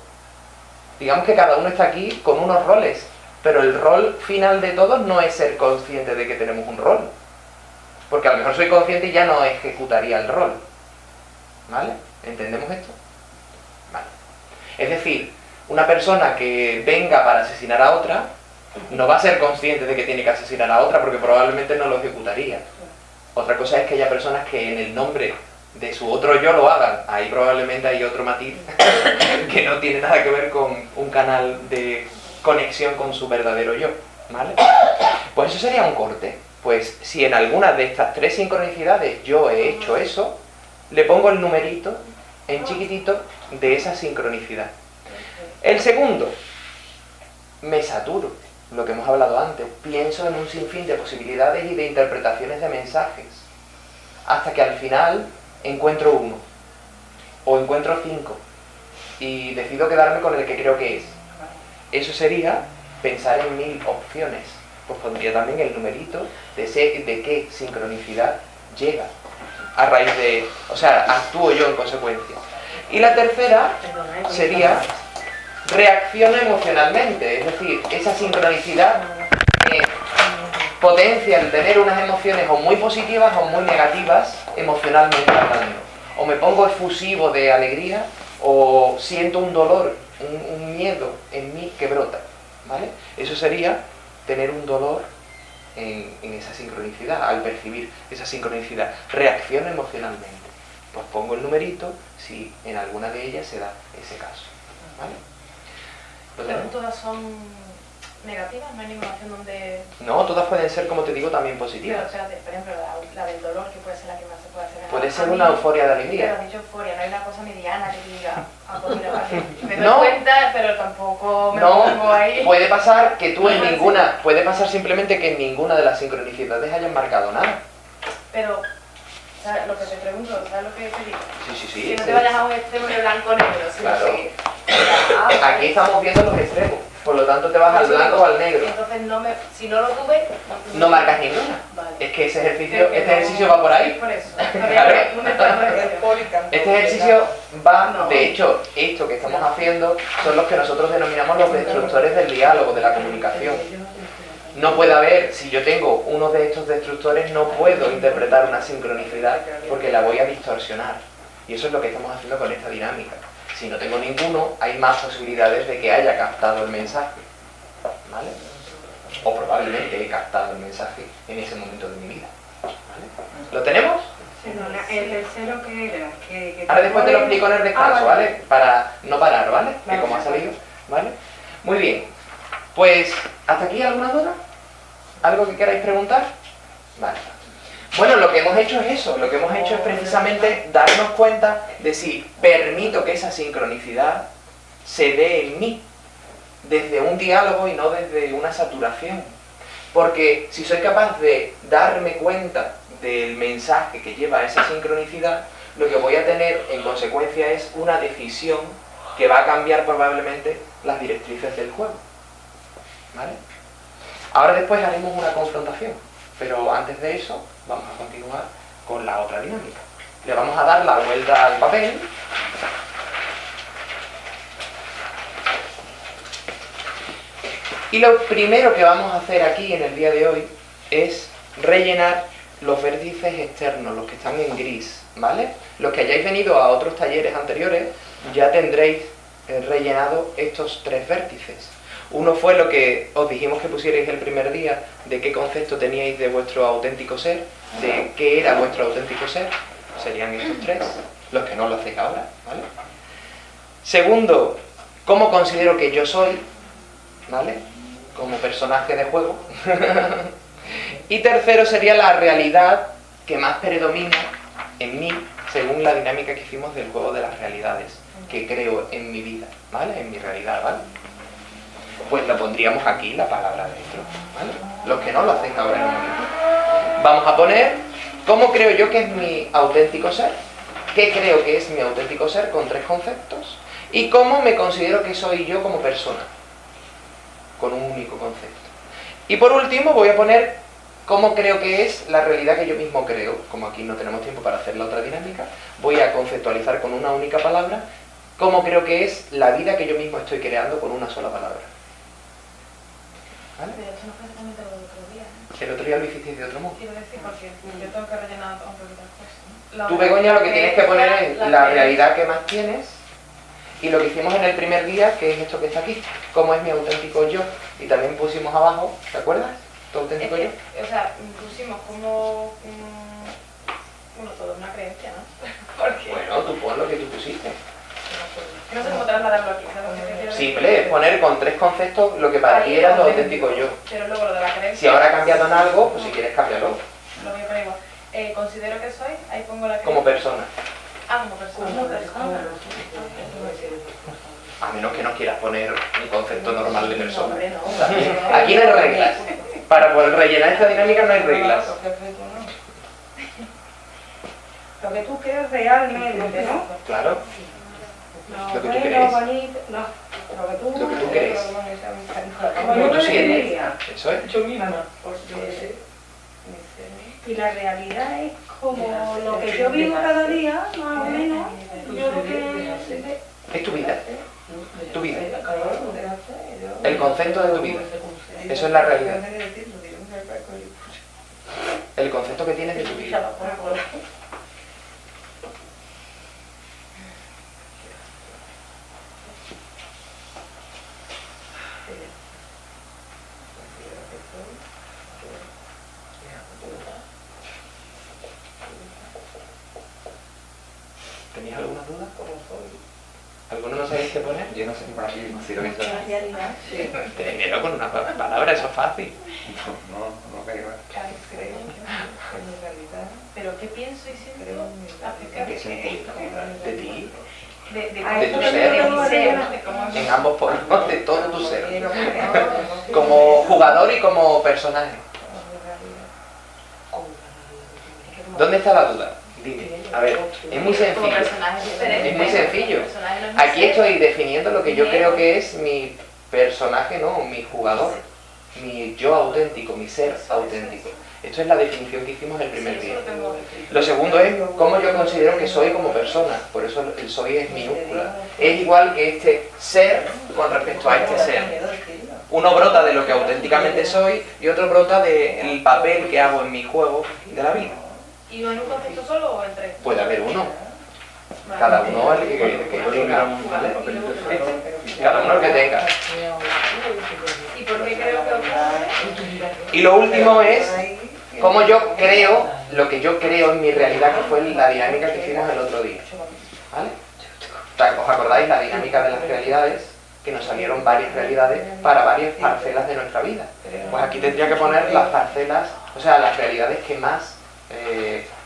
Speaker 1: Digamos que cada uno está aquí con unos roles, pero el rol final de todos no es ser consciente de que tenemos un rol. Porque a lo mejor soy consciente y ya no ejecutaría el rol. ¿Vale? ¿Entendemos esto? Vale. Es decir, una persona que venga para asesinar a otra no va a ser consciente de que tiene que asesinar a otra porque probablemente no lo ejecutaría. Otra cosa es que haya personas que en el nombre de su otro yo lo hagan. Ahí probablemente hay otro matiz que no tiene nada que ver con un canal de conexión con su verdadero yo. ¿Vale? Pues eso sería un corte. Pues si en alguna de estas 3 sincronicidades yo he hecho eso, le pongo el numerito en chiquitito de esa sincronicidad. El segundo, me saturo, lo que hemos hablado antes. Pienso en un sinfín de posibilidades y de interpretaciones de mensajes, hasta que al final encuentro uno, o encuentro 5, y decido quedarme con el que creo que es. Eso sería pensar en 1000 opciones. Pues pondría también el numerito de qué sincronicidad llega. a raíz de... O sea, actúo yo en consecuencia. Y la tercera sería reacciono emocionalmente, es decir, esa sincronicidad potencia el tener unas emociones o muy positivas o muy negativas emocionalmente hablando. O me pongo efusivo de alegría o siento un dolor, un miedo en mí que brota, ¿vale? Eso sería tener un dolor en esa sincronicidad, al percibir esa sincronicidad. Reacciono emocionalmente. Pues pongo el numerito si en alguna de ellas se da ese caso, ¿vale?
Speaker 5: Pero todas son negativas, no hay ninguna acción donde...
Speaker 1: No, todas pueden ser, como te digo, también
Speaker 5: Pero,
Speaker 1: positivas.
Speaker 5: espérate, por ejemplo, la del dolor, que puede ser la que más se puede hacer.
Speaker 1: Puede ser una euforia de
Speaker 5: Pero
Speaker 1: alegría.
Speaker 5: has dicho euforia, no hay una cosa mediana que diga, pues mira, vale, me doy
Speaker 1: No.
Speaker 5: cuenta, pero tampoco me
Speaker 1: No,
Speaker 5: pongo ahí.
Speaker 1: puede pasar que tú en
Speaker 5: Ah, sí.
Speaker 1: ninguna, puede pasar simplemente que en ninguna de las sincronicidades hayan marcado nada.
Speaker 5: Pero, ¿sabes lo que te pregunto? ¿Sabes lo que te digo?
Speaker 1: Sí, sí,
Speaker 5: Si
Speaker 1: sí.
Speaker 5: no te vayas a un extremo de blanco-negro, sino
Speaker 1: Claro.
Speaker 5: que...
Speaker 1: Aquí estamos viendo los extremos, por lo tanto te vas al blanco o al negro.
Speaker 5: Entonces, si no lo tuve...
Speaker 1: No marcas ninguna.
Speaker 5: Vale.
Speaker 1: Es que ese ejercicio va por ahí.
Speaker 5: Por eso.
Speaker 1: Claro. Este ejercicio va,
Speaker 5: No.
Speaker 1: de hecho, esto que estamos haciendo son los que nosotros denominamos los destructores del diálogo, de la comunicación. No puede haber, si yo tengo uno de estos destructores, no puedo interpretar una sincronicidad porque la voy a distorsionar. Y eso es lo que estamos haciendo con esta dinámica. Si no tengo ninguno, hay más posibilidades de que haya captado el mensaje, ¿vale? O probablemente he captado el mensaje en ese momento de mi vida, ¿vale? ¿Lo tenemos?
Speaker 4: Perdona, el tercero que era, que
Speaker 1: Ahora después te lo explico en el descanso,
Speaker 4: vale.
Speaker 1: ¿vale? Para no parar, ¿vale? Que
Speaker 4: Vale,
Speaker 1: como ha
Speaker 4: de
Speaker 1: salido, ¿vale? Muy bien. Pues, ¿hasta aquí alguna duda? ¿Algo que queráis preguntar? Vale. Bueno, lo que hemos hecho es eso. Lo que hemos hecho es precisamente darnos cuenta de si permito que esa sincronicidad se dé en mí, desde un diálogo y no desde una saturación. Porque si soy capaz de darme cuenta del mensaje que lleva a esa sincronicidad, lo que voy a tener en consecuencia es una decisión que va a cambiar probablemente las directrices del juego, ¿vale? Ahora después haremos una confrontación, pero antes de eso vamos a continuar con la otra dinámica. Le vamos a dar la vuelta al papel. Y lo primero que vamos a hacer aquí en el día de hoy es rellenar los vértices externos, los que están en gris, ¿vale? Los que hayáis venido a otros talleres anteriores ya tendréis rellenado estos 3 vértices. Uno fue lo que os dijimos que pusierais el primer día, de qué concepto teníais de vuestro auténtico ser, de qué era vuestro auténtico ser, serían estos 3, los que no lo hacéis ahora, ¿vale? Segundo, cómo considero que yo soy, ¿vale? Como personaje de juego. Y tercero sería la realidad que más predomina en mí, según la dinámica que hicimos del juego de las realidades, que creo en mi vida, ¿vale? En mi realidad, ¿vale? Pues lo pondríamos aquí, la palabra dentro, ¿vale? Los que no lo hacen ahora en un momento. Vamos a poner cómo creo yo que es mi auténtico ser, qué creo que es mi auténtico ser con 3 conceptos, y cómo me considero que soy yo como persona, con un único concepto. Y por último voy a poner cómo creo que es la realidad que yo mismo creo. Como aquí no tenemos tiempo para hacer la otra dinámica, voy a conceptualizar con una única palabra cómo creo que es la vida que yo mismo estoy creando con una sola palabra. ¿Vale?
Speaker 5: Pero esto no fue exactamente lo del otro día, ¿eh?
Speaker 1: El otro día lo hicisteis de otro modo.
Speaker 5: Quiero decir, porque yo tengo que rellenar un poquito las cosas.
Speaker 1: Tú, Begoña, lo que tienes que poner es la realidad que más tienes, y lo que hicimos en el primer día, que es esto que está aquí, cómo es mi auténtico yo. Y también pusimos abajo, ¿te acuerdas? Tu auténtico yo.
Speaker 5: O sea, pusimos como... bueno, todo una creencia, ¿no? Porque...
Speaker 1: Bueno, tú pon lo que tú pusiste.
Speaker 5: no sé cómo trasladarlo aquí, ¿sabes lo que te quiero decir?
Speaker 1: Simple, es poner con 3 conceptos lo que para ti era tu auténtico yo.
Speaker 5: Pero luego lo de la creencia...
Speaker 1: Si ahora ha cambiado en algo, pues si quieres cámbialo.
Speaker 5: Lo voy a poner igual. Considero que soy, ahí pongo la creencia.
Speaker 1: Como persona.
Speaker 5: Ah, como persona.
Speaker 4: Como persona.
Speaker 1: A menos que no quieras poner un concepto normal de persona.
Speaker 5: Hombre, no.
Speaker 1: Aquí no hay reglas. Para poder rellenar esta dinámica no hay reglas.
Speaker 4: Lo que tú crees realmente, ¿no?
Speaker 1: Claro.
Speaker 4: No,
Speaker 1: Lo que tú
Speaker 4: bueno,
Speaker 1: crees.
Speaker 4: bonito, no.
Speaker 1: Lo que tú crees.
Speaker 4: Como
Speaker 1: Lo
Speaker 4: yo
Speaker 1: que tú sientes.
Speaker 4: creería.
Speaker 1: Eso es.
Speaker 6: Yo misma.
Speaker 4: Y la realidad es como lo que yo vivo cada día, más o menos, yo lo que...
Speaker 1: Es tu vida. Tu vida. El concepto de tu vida. Eso es la realidad. El concepto que tienes de tu vida. ¿Tenéis alguna duda? ¿Alguno no sabéis qué poner?
Speaker 7: Yo no sé qué para aquí, no sé lo que es.
Speaker 1: Tenerlo con una palabra, eso es fácil.
Speaker 7: No caigo.
Speaker 5: Pero ¿qué pienso y siento acerca
Speaker 7: ¿Qué sentido?
Speaker 1: De ti,
Speaker 5: de
Speaker 1: de tu
Speaker 5: mi
Speaker 1: ser,
Speaker 5: ser, de cómo
Speaker 1: en ambos polos, de todo tu ser. Como jugador y como personaje. ¿Dónde está la duda? Dime. A ver, es muy
Speaker 5: como
Speaker 1: sencillo.
Speaker 5: personajes diferentes.
Speaker 1: Es muy sencillo.
Speaker 5: El personaje no es mi
Speaker 1: Aquí
Speaker 5: ser.
Speaker 1: estoy definiendo lo que yo creo que es mi personaje, no, mi jugador, mi yo auténtico, mi ser auténtico. Esto es la definición que hicimos el primer
Speaker 5: Sí,
Speaker 1: día.
Speaker 5: eso lo tengo.
Speaker 1: Lo segundo es cómo yo considero que soy como persona, por eso el soy es minúscula. Es igual que este ser con respecto a este ser. Uno brota de lo que auténticamente soy y otro brota del papel que hago en mi juego de la vida.
Speaker 5: ¿Y no en un concepto solo o en tres?
Speaker 1: Puede haber uno. Cada uno el que tenga. ¿vale? Cada uno el que tenga.
Speaker 5: ¿Y por qué creo que ocurre?
Speaker 1: Y lo último es cómo yo creo, lo que yo creo en mi realidad, que fue la dinámica que hicimos el otro día. ¿Vale? O sea, ¿os acordáis la dinámica de las realidades? Que nos salieron varias realidades para varias parcelas de nuestra vida. Pues aquí tendría que poner las parcelas, o sea, las realidades que más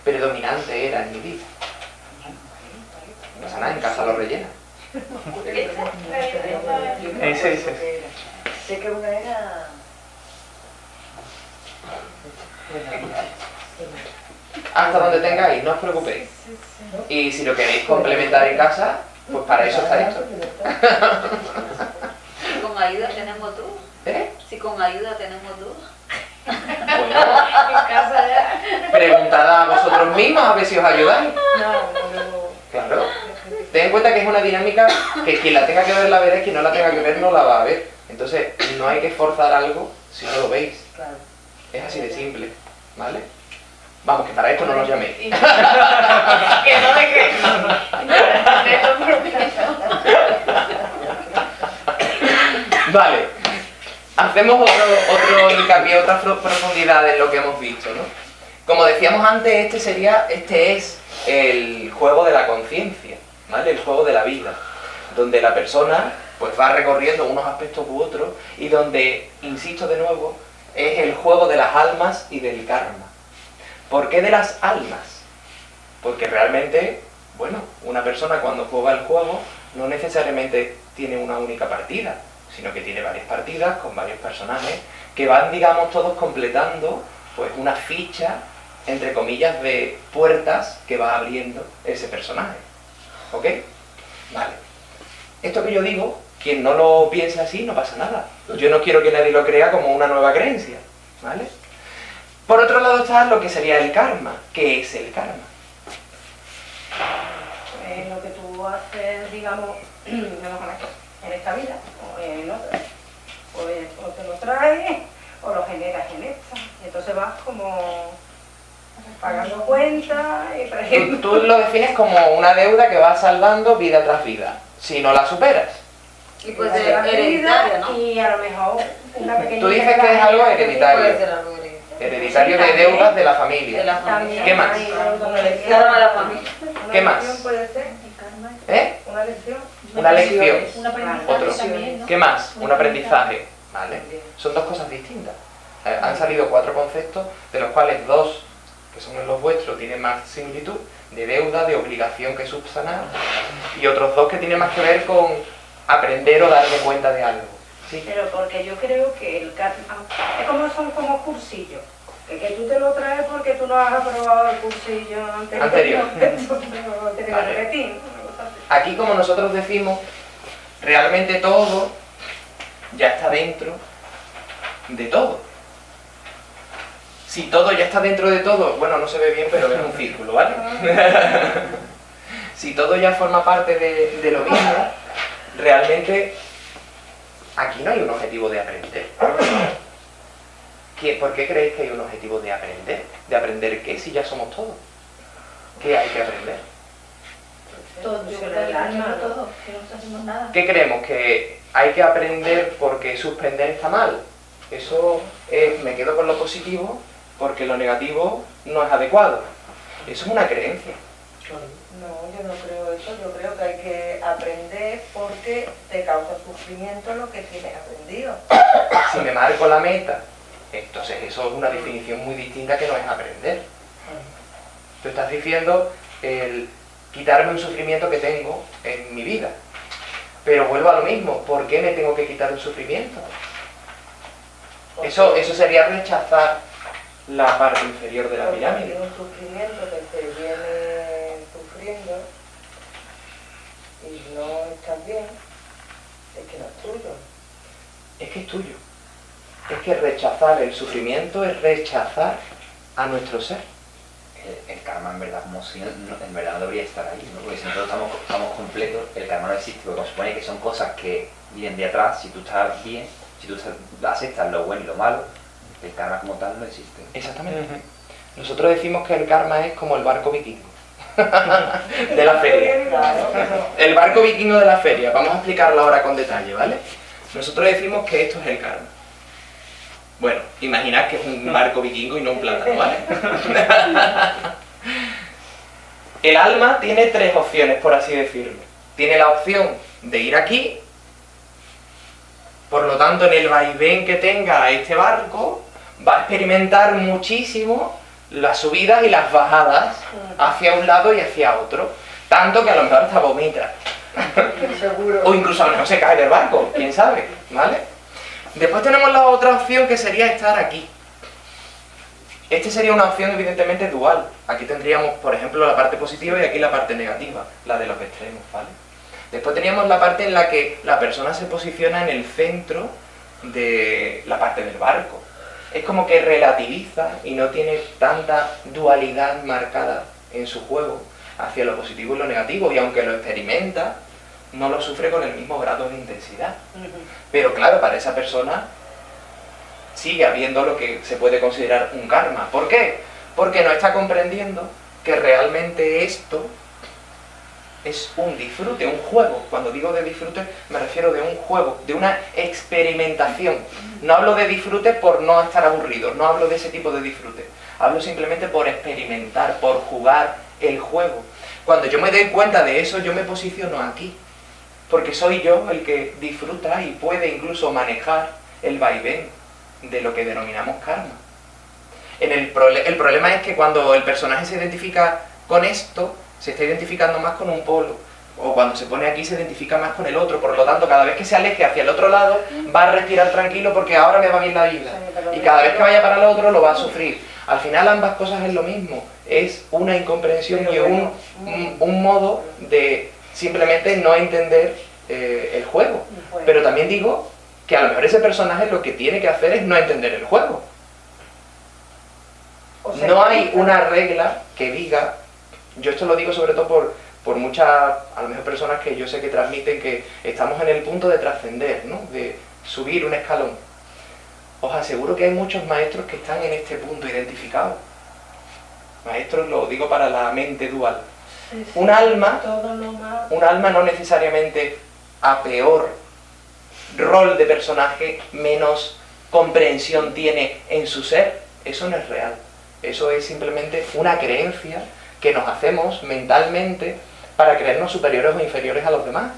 Speaker 1: predominante era en mi vida. No pasa nada, en casa lo rellena.
Speaker 2: Ese.
Speaker 6: Sé que una era...
Speaker 1: Hasta donde tengáis, no os preocupéis. Y si lo queréis complementar en casa, pues para eso está esto.
Speaker 8: Si con ayuda tenemos tú.
Speaker 1: ¿Eh?
Speaker 8: Si con ayuda tenemos tú.
Speaker 1: Bueno,
Speaker 5: En casa ya.
Speaker 1: preguntad a vosotros mismos a ver si os ayudáis. Claro. Ten en cuenta que es una dinámica que quien la tenga que ver la verá y quien no la tenga que ver no la va a ver. Entonces, no hay que forzar algo si no lo veis. Es así de simple, ¿vale? Vamos, que para esto no nos llaméis.
Speaker 5: Que no me crees.
Speaker 1: Vale. Hacemos otro hincapié, otra profundidad en lo que hemos visto, ¿no? Como decíamos antes, este es el juego de la conciencia, ¿vale? El juego de la vida, donde la persona pues va recorriendo unos aspectos u otros y donde, insisto de nuevo, es el juego de las almas y del karma. ¿Por qué de las almas? Porque realmente, bueno, una persona cuando juega el juego no necesariamente tiene una única partida, sino que tiene varias partidas con varios personajes que van, digamos, todos completando pues una ficha, entre comillas, de puertas que va abriendo ese personaje. ¿Ok? Vale. Esto que yo digo, quien no lo piense así, no pasa nada. Yo no quiero que nadie lo crea como una nueva creencia, ¿vale? Por otro lado está lo que sería el karma. ¿Qué es el karma?
Speaker 4: Lo que tú haces, digamos, en esta vida o en otra, pues o te lo traes o lo generas en esta. Y entonces vas como pagando cuentas y trayendo.
Speaker 1: Tú lo defines como una deuda que vas saldando vida tras vida, si no la superas.
Speaker 8: Y pues hereditaria, ¿no?
Speaker 4: Y a lo mejor una pequeña.
Speaker 1: Tú dices que es algo hereditario.
Speaker 6: Puede ser algo hereditario.
Speaker 1: Hereditario de deudas de la familia.
Speaker 6: De la familia.
Speaker 1: ¿Qué más?
Speaker 8: El karma de la familia.
Speaker 1: ¿Qué más?
Speaker 4: Puede ser
Speaker 1: ¿Eh?
Speaker 4: una lección.
Speaker 1: Una lección.
Speaker 3: Un aprendizaje
Speaker 1: Otro.
Speaker 3: también, ¿no?
Speaker 1: ¿Qué más? Un aprendizaje. ¿Vale? Son dos cosas distintas. Han salido 4 conceptos, de los cuales 2, que son los vuestros, tienen más similitud, de deuda, de obligación que subsanar, y otros 2 que tienen más que ver con aprender o darme cuenta de algo. ¿Sí?
Speaker 4: Pero porque yo creo que el karma es como son como cursillos. Que tú te lo traes porque tú no has aprobado el cursillo anterior. Entonces no tienes que
Speaker 1: Vale.
Speaker 4: repetir. Una cosa así.
Speaker 1: Aquí, como nosotros decimos, realmente todo ya está dentro de todo. Si todo ya está dentro de todo, bueno, no se ve bien, pero es un círculo, ¿vale? Si todo ya forma parte de lo mismo, realmente aquí no hay un objetivo de aprender. ¿Por qué creéis que hay un objetivo de aprender? ¿De aprender qué si ya somos todos? ¿Qué hay que aprender?
Speaker 3: Todo, yo creo que aprendiendo todo, que no hacemos nada.
Speaker 1: ¿Qué creemos? ¿Que hay que aprender porque suspender está mal? Eso es, me quedo con lo positivo porque lo negativo no es adecuado. Eso es una creencia.
Speaker 6: No, yo no creo eso. Yo creo que hay que aprender porque te causa sufrimiento lo que tienes aprendido.
Speaker 1: Si me marco la meta, entonces eso es una definición muy distinta que no es aprender. Tú estás diciendo el quitarme un sufrimiento que tengo en mi vida. Pero vuelvo a lo mismo, ¿por qué me tengo que quitar un sufrimiento? Eso sería rechazar la parte inferior de la pirámide.
Speaker 6: Porque un sufrimiento que te viene sufriendo y no estás bien, es que no es tuyo.
Speaker 1: Es que es tuyo. Es que rechazar el sufrimiento es rechazar a nuestro ser.
Speaker 7: El karma en verdad, como si en verdad no debería estar ahí, ¿no? Porque si nosotros estamos completos, el karma no existe, porque se supone que son cosas que vienen de atrás. Si tú estás bien, si tú aceptas lo bueno y lo malo, el karma como tal no existe.
Speaker 1: Exactamente. Nosotros decimos que el karma es como el barco vikingo de la feria. El barco vikingo de la feria, vamos a explicarlo ahora con detalle, ¿vale? Nosotros decimos que esto es el karma. Bueno, imaginad que es un barco vikingo y no un plátano, ¿vale? El alma tiene tres opciones, por así decirlo. Tiene la opción de ir aquí, por lo tanto, en el vaivén que tenga este barco, va a experimentar muchísimo las subidas y las bajadas hacia un lado y hacia otro. Tanto que a lo mejor hasta vomita.
Speaker 6: Seguro.
Speaker 1: O incluso a lo mejor se cae del barco, quién sabe, ¿vale? Después tenemos la otra opción que sería estar aquí. Esta sería una opción evidentemente dual. Aquí tendríamos, por ejemplo, la parte positiva y aquí la parte negativa, la de los extremos, ¿vale? Después teníamos la parte en la que la persona se posiciona en el centro de la parte del barco. Es como que relativiza y no tiene tanta dualidad marcada en su juego hacia lo positivo y lo negativo, y aunque lo experimenta, no lo sufre con el mismo grado de intensidad. Pero claro, para esa persona sigue habiendo lo que se puede considerar un karma. ¿Por qué? Porque no está comprendiendo que realmente esto es un disfrute, un juego. Cuando digo de disfrute me refiero de un juego, de una experimentación. No hablo de disfrute por no estar aburrido, no hablo de ese tipo de disfrute. Hablo simplemente por experimentar, por jugar el juego. Cuando yo me doy cuenta de eso, yo me posiciono aquí. Porque soy yo el que disfruta y puede incluso manejar el vaivén de lo que denominamos karma. El problema es que cuando el personaje se identifica con esto, se está identificando más con un polo, o cuando se pone aquí se identifica más con el otro. Por lo tanto, cada vez que se aleje hacia el otro lado, va a respirar tranquilo porque ahora me va bien la vida. Y cada vez que vaya para el otro, lo va a sufrir. Al final ambas cosas es lo mismo. Es una incomprensión y un modo de simplemente no entender el juego. Pero también digo que a lo mejor ese personaje lo que tiene que hacer es no entender el juego. No hay una regla que diga, yo esto lo digo sobre todo por muchas, a lo mejor personas que yo sé que transmiten que estamos en el punto de trascender, ¿no? De subir un escalón. Os aseguro que hay muchos maestros que están en este punto identificados. Maestros, lo digo para la mente dual. Un alma no necesariamente a peor rol de personaje, menos comprensión tiene en su ser. Eso no es real. Eso es simplemente una creencia que nos hacemos mentalmente para creernos superiores o inferiores a los demás.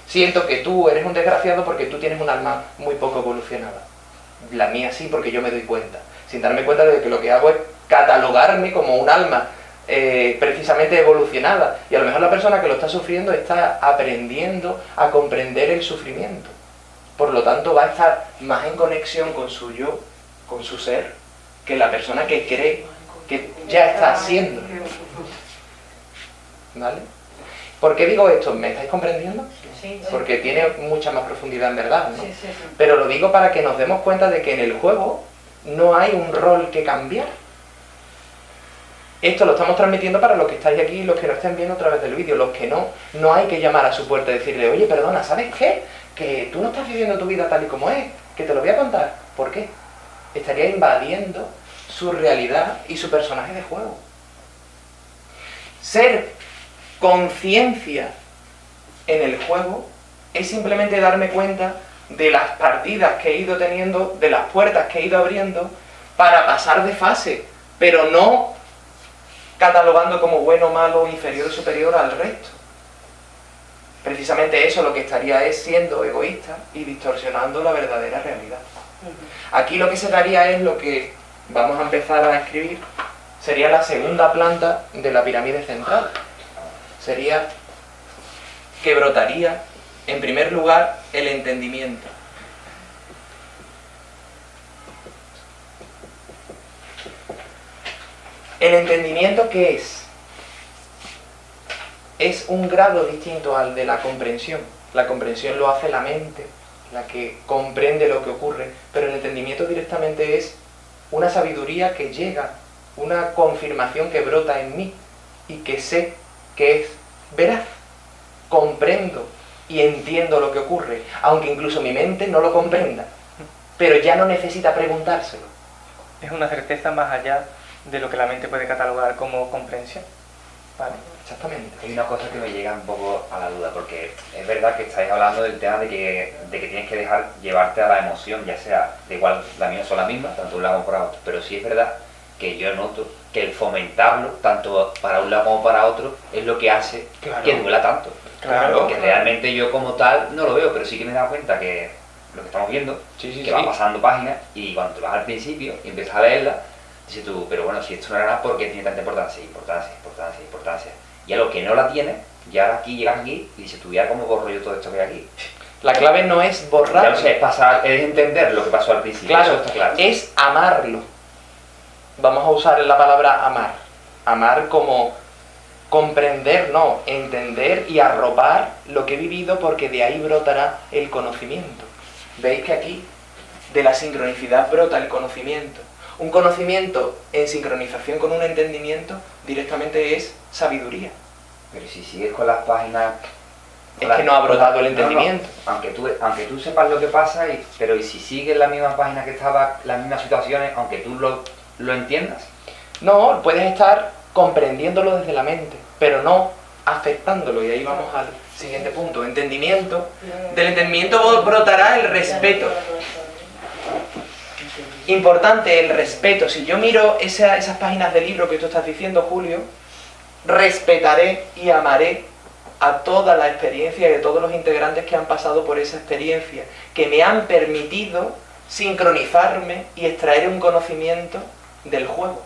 Speaker 1: Siento que tú eres un desgraciado porque tú tienes un alma muy poco evolucionada. La mía sí, porque yo me doy cuenta. Sin darme cuenta de que lo que hago es catalogarme como un alma precisamente evolucionada. Y a lo mejor la persona que lo está sufriendo está aprendiendo a comprender el sufrimiento. Por lo tanto, va a estar más en conexión con su yo, con su ser, que la persona que cree que ya está haciendo. ¿Vale? ¿Por qué digo esto? ¿Me estáis comprendiendo?
Speaker 6: Sí.
Speaker 1: Porque tiene mucha más profundidad en verdad, ¿no?
Speaker 6: Sí.
Speaker 1: Pero lo digo para que nos demos cuenta de que en el juego no hay un rol que cambiar. Esto lo estamos transmitiendo para los que estáis aquí y los que no estén viendo a través del vídeo. Los que no, no hay que llamar a su puerta y decirle, oye, perdona, ¿sabes qué? Que tú no estás viviendo tu vida tal y como es, que te lo voy a contar. ¿Por qué? Estaría invadiendo su realidad y su personaje de juego. Ser conciencia en el juego es simplemente darme cuenta de las partidas que he ido teniendo, de las puertas que he ido abriendo para pasar de fase, pero no catalogando como bueno, malo, inferior o superior al resto. Precisamente eso lo que estaría es siendo egoísta y distorsionando la verdadera realidad. Aquí lo que se daría es lo que vamos a empezar a escribir, sería la segunda planta de la pirámide central. Sería que brotaría, en primer lugar, el entendimiento. ¿El entendimiento qué es? Es un grado distinto al de la comprensión. La comprensión lo hace la mente, la que comprende lo que ocurre, pero el entendimiento directamente es una sabiduría que llega, una confirmación que brota en mí y que sé que es veraz. Comprendo y entiendo lo que ocurre, aunque incluso mi mente no lo comprenda, pero ya no necesita preguntárselo.
Speaker 2: Es una certeza más allá de lo que la mente puede catalogar como comprensión. ¿Vale?
Speaker 1: Exactamente.
Speaker 7: Hay una cosa que me llega un poco a la duda, porque es verdad que estáis hablando del tema de que tienes que dejar llevarte a la emoción, ya sea, de igual la mía son las mismas, tanto un lado como para otro, pero sí es verdad que yo noto que el fomentarlo, tanto para un lado como para otro, es lo que hace que duela tanto.
Speaker 1: Claro.
Speaker 7: Porque realmente yo como tal no lo veo, pero sí que me he dado cuenta que lo que estamos viendo, que va pasando páginas y cuando te vas al principio y empiezas a leerla, dices tú, pero bueno, si esto no era nada, ¿por qué tiene tanta importancia? Importancia. Y a lo que no la tiene, ya ahora aquí llegas aquí y dices tú, ya cómo borro yo todo esto que hay aquí.
Speaker 1: La clave no es borrar.
Speaker 7: Ya lo sé, es entender lo que pasó al principio.
Speaker 1: Claro,
Speaker 7: eso está claro.
Speaker 1: es amarlo. Vamos a usar la palabra amar. Amar como comprender, no, entender y arropar lo que he vivido, porque de ahí brotará el conocimiento. ¿Veis que aquí de la sincronicidad brota el conocimiento? Un conocimiento en sincronización con un entendimiento directamente es sabiduría.
Speaker 7: Pero si sigues con las páginas...
Speaker 1: Es que no ha brotado el entendimiento.
Speaker 7: No. Aunque tú sepas lo que pasa, pero si sigues la misma página que estaba, las mismas situaciones, aunque tú lo entiendas.
Speaker 1: No, puedes estar comprendiéndolo desde la mente, pero no aceptándolo. Y ahí vamos al siguiente punto. Entendimiento. Del entendimiento brotará el respeto. Importante el respeto. Si yo miro esas páginas del libro que tú estás diciendo, Julio, respetaré y amaré a toda la experiencia y a todos los integrantes que han pasado por esa experiencia, que me han permitido sincronizarme y extraer un conocimiento del juego.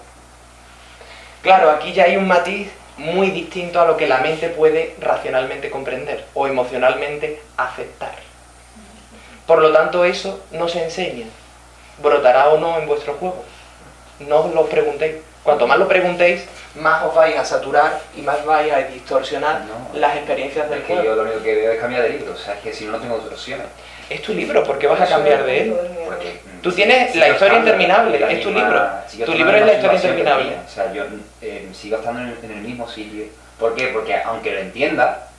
Speaker 1: Claro, aquí ya hay un matiz muy distinto a lo que la mente puede racionalmente comprender o emocionalmente aceptar. Por lo tanto, eso no se enseña. ¿Brotará o no en vuestro juego? No os lo preguntéis. Cuanto más lo preguntéis, más os vais a saturar y más vais a distorsionar las experiencias del
Speaker 7: que
Speaker 1: juego.
Speaker 7: yo lo único que veo es cambiar de libro, o sea, es que si no, no tengo opciones.
Speaker 1: Es tu libro, ¿por qué vas a cambiar de él?
Speaker 7: Porque
Speaker 1: Tú tienes la historia interminable, es tu libro. Tu libro es la historia interminable.
Speaker 7: O sea, yo sigo estando en el mismo sitio. ¿Por qué? Porque aunque lo entienda,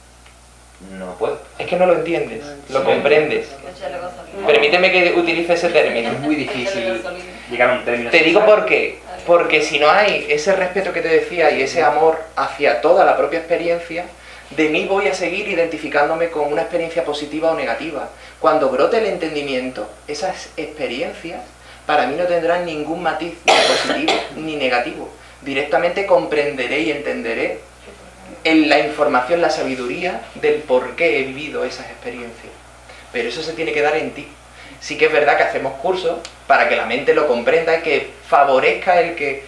Speaker 7: no puedo.
Speaker 1: Es que no lo entiendes, lo comprendes.
Speaker 8: Échale gasolina.
Speaker 1: Permíteme que utilice ese término.
Speaker 7: Es muy difícil llegar a un término.
Speaker 1: Te digo por qué. Porque si no hay ese respeto que te decía y ese amor hacia toda la propia experiencia, de mí voy a seguir identificándome con una experiencia positiva o negativa. Cuando brote el entendimiento, esas experiencias para mí no tendrán ningún matiz ni positivo ni negativo. Directamente comprenderé y entenderé en la información, la sabiduría del por qué he vivido esas experiencias. Pero eso se tiene que dar en ti. Sí que es verdad que hacemos cursos para que la mente lo comprenda y que favorezca el que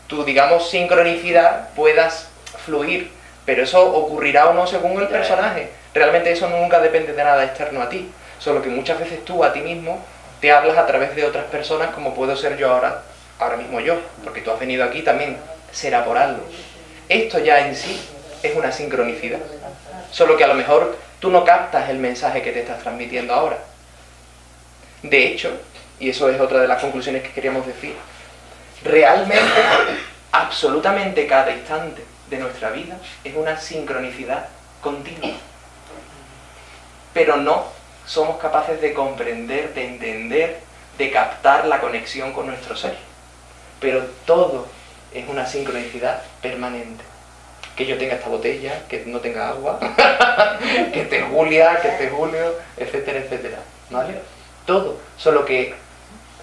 Speaker 1: tu, digamos, sincronicidad puedas fluir. Pero eso ocurrirá o no según el personaje. Realmente eso nunca depende de nada externo a ti. Solo que muchas veces tú a ti mismo te hablas a través de otras personas, como puedo ser yo ahora mismo yo. Porque tú has venido aquí también, será por algo. Esto ya en sí es una sincronicidad. Solo que a lo mejor tú no captas el mensaje que te estás transmitiendo ahora. De hecho, y eso es otra de las conclusiones que queríamos decir, realmente, absolutamente cada instante de nuestra vida es una sincronicidad continua. Pero no somos capaces de comprender, de entender, de captar la conexión con nuestro ser. Pero todo es una sincronicidad permanente. Que yo tenga esta botella, que no tenga agua, que esté Julia, que esté Julio, etcétera, etcétera. ¿Vale? Todo. Solo que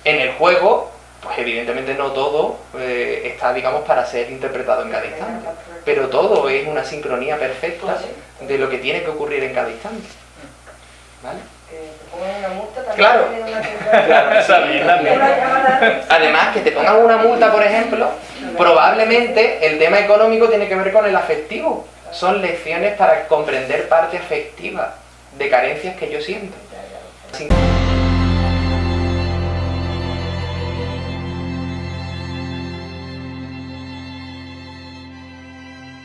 Speaker 1: en el juego, pues evidentemente no todo está, digamos, para ser interpretado en cada instante. Pero todo es una sincronía perfecta de lo que tiene que ocurrir en cada instante. ¿Vale?
Speaker 6: Que te pongan una multa también.
Speaker 1: Claro.
Speaker 6: Tiene una
Speaker 1: Claro, también. Además, que te pongan una multa, por ejemplo, probablemente el tema económico tiene que ver con el afectivo. Son lecciones para comprender parte afectiva de carencias que yo siento.